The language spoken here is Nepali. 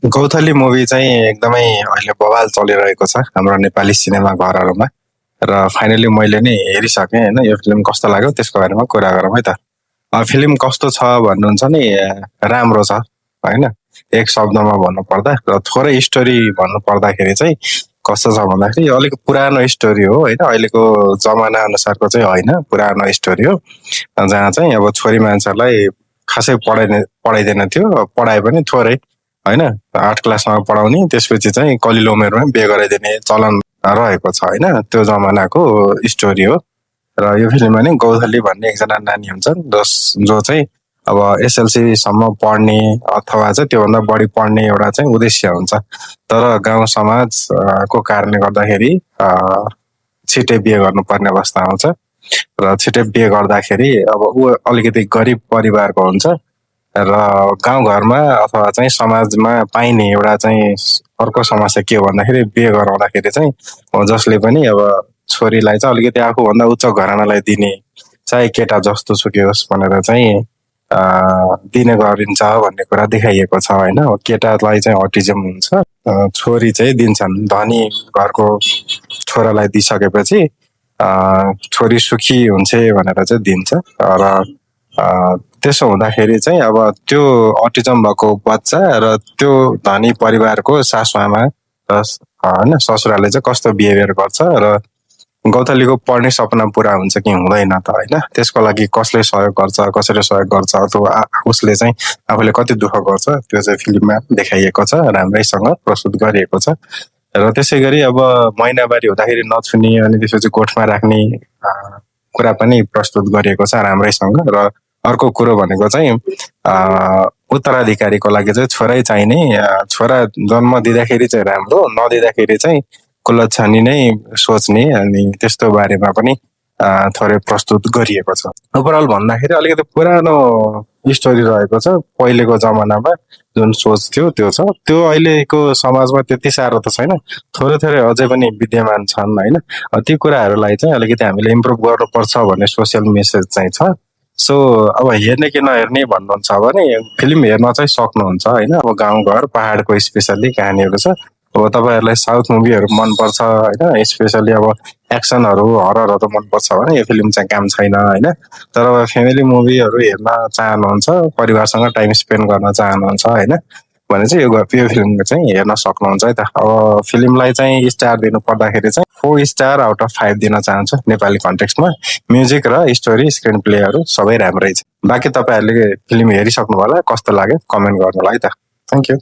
गौथली मुभी चाहिँ एकदमै अहिले बवाल चलिरहेको छ हाम्रो नेपाली सिनेमा घरहरूमा र फाइनली मैले नि हेरिसकेँ होइन। यो फिल्म कस्तो लाग्यो त्यसको बारेमा कुरा गरौँ है त। फिल्म कस्तो छ भन्नुहुन्छ नि, राम्रो छ होइन। एक शब्दमा भन्नुपर्दा र थोरै स्टोरी भन्नु पर्दाखेरि चाहिँ कस्तो छ भन्दाखेरि अलिक पुरानो स्टोरी हो होइन, अहिलेको जमाना अनुसारको चाहिँ होइन, पुरानो स्टोरी हो। जहाँ चाहिँ अब छोरी मान्छेहरूलाई खासै पढाइँदैन थियो, पढाए पनि थोरै होइन। 8 क्लासमा पढाउने, त्यसपछि चाहिँ कलिलो उमेरमै बिहे गराइदिने चलन रहेको छ होइन। त्यो जमानाको स्टोरी हो। र यो फिल्ममा नि गौथली भन्ने एकजना नानी हुन्छन् जो चाहिँ अब एसएलसी सम्म पढ्ने अथवा चाहिँ त्योभन्दा बढी पढ्ने एउटा चाहिँ उद्देश्य हुन्छ। तर गाउँ समाज को कारणले गर्दाखेरि छिटै बिहे गर्नुपर्ने अवस्था आउँछ र छिटै बिहे गर्दाखेरि अब ऊ अलिकति गरिब परिवारको हुन्छ र गाउँघरमा अथवा चाहिँ समाजमा पाइने एउटा चाहिँ अर्को समस्या के हो भन्दाखेरि बिहे गराउँदाखेरि चाहिँ जसले पनि अब छोरीलाई चाहिँ अलिकति आफूभन्दा उच्च घरानालाई दिने, चाहे केटा जस्तो सुकै होस् भनेर चाहिँ दिने गरिन्छ भन्ने कुरा देखाइएको छ होइन। केटालाई चाहिँ अटिजम हुन्छ, छोरी चाहिँ दिन्छन्। धनी घरको छोरालाई दिइसकेपछि छोरी सुखी हुन्छ भनेर चाहिँ दिन्छ। र त्यसो हुँदाखेरि चाहिँ अब त्यो अटिजम भएको बच्चा र त्यो धनी परिवारको सासुआमा र होइन ससुराले चाहिँ कस्तो बिहेभियर गर्छ र गौथलीको पढ्ने सपना पुरा हुन्छ कि हुँदैन त होइन। त्यसको लागि कसले सहयोग गर्छ, कसरी सहयोग गर्छ, अथवा उसले चाहिँ आफूले कति दुःख गर्छ, त्यो चाहिँ फिल्ममा देखाइएको छ, राम्रैसँग प्रस्तुत गरिएको छ। र त्यसै गरी अब महिनावारी हुँदाखेरि नछुने अनि त्यसपछि कोठमा राख्ने कुरा पनि प्रस्तुत गरिएको छ राम्रैसँग। र अर्को कुरो भनेको चाहिँ उत्तराधिकारीको लागि चाहिँ छोरै चाहिने, छोरा जन्म दिँदाखेरि चाहिँ राम्रो, नदिँदाखेरि चाहिँ कुलच्छनी नै सोच्ने, अनि त्यस्तो बारेमा पनि थोरै प्रस्तुत गरिएको छ। ओभरअल भन्दाखेरि अलिकति पुरानो स्टोरी रहेको छ। पहिलेको जमानामा जुन सोच थियो त्यो छ, त्यो अहिलेको समाजमा त्यति साह्रो त छैन, थोरै थोरै अझै पनि विद्यमान छन् होइन। ती कुराहरूलाई चाहिँ अलिकति हामीले इम्प्रुभ गर्नुपर्छ भन्ने सोसियल मेसेज चाहिँ छ। सो अब हेर्ने कि नहेर्ने भन्नुहुन्छ भने फिल्म हेर्न चाहिँ सक्नुहुन्छ होइन। अब गाउँघर पहाडको स्पेसल्ली कहानीहरू छ। अब तपाईँहरूलाई साउथ मुभीहरू मनपर्छ होइन, स्पेसल्ली अब एक्सनहरू हररहरू मनपर्छ भने यो फिल्म चाहिँ काम छैन होइन। तर अब फ्यामिली मुभीहरू हेर्न चाहनुहुन्छ, परिवारसँग टाइम स्पेन्ड गर्न चाहनुहुन्छ होइन भने चाहिँ यो फिल्म चाहिँ हेर्न सक्नुहुन्छ है त। अब फिल्मलाई चाहिँ स्टार दिनु पर्दाखेरि चाहिँ 4 स्टार आउट अफ 5 दिन चाहन्छु नेपाली कन्टेक्स्टमा। म्युजिक र स्टोरी स्क्रिन प्लेहरू सबै राम्रै छ। बाँकी तपाईँहरूले फिल्म हेरिसक्नु होला, कस्तो लाग्यो कमेन्ट गर्नु होला है त। Thank you.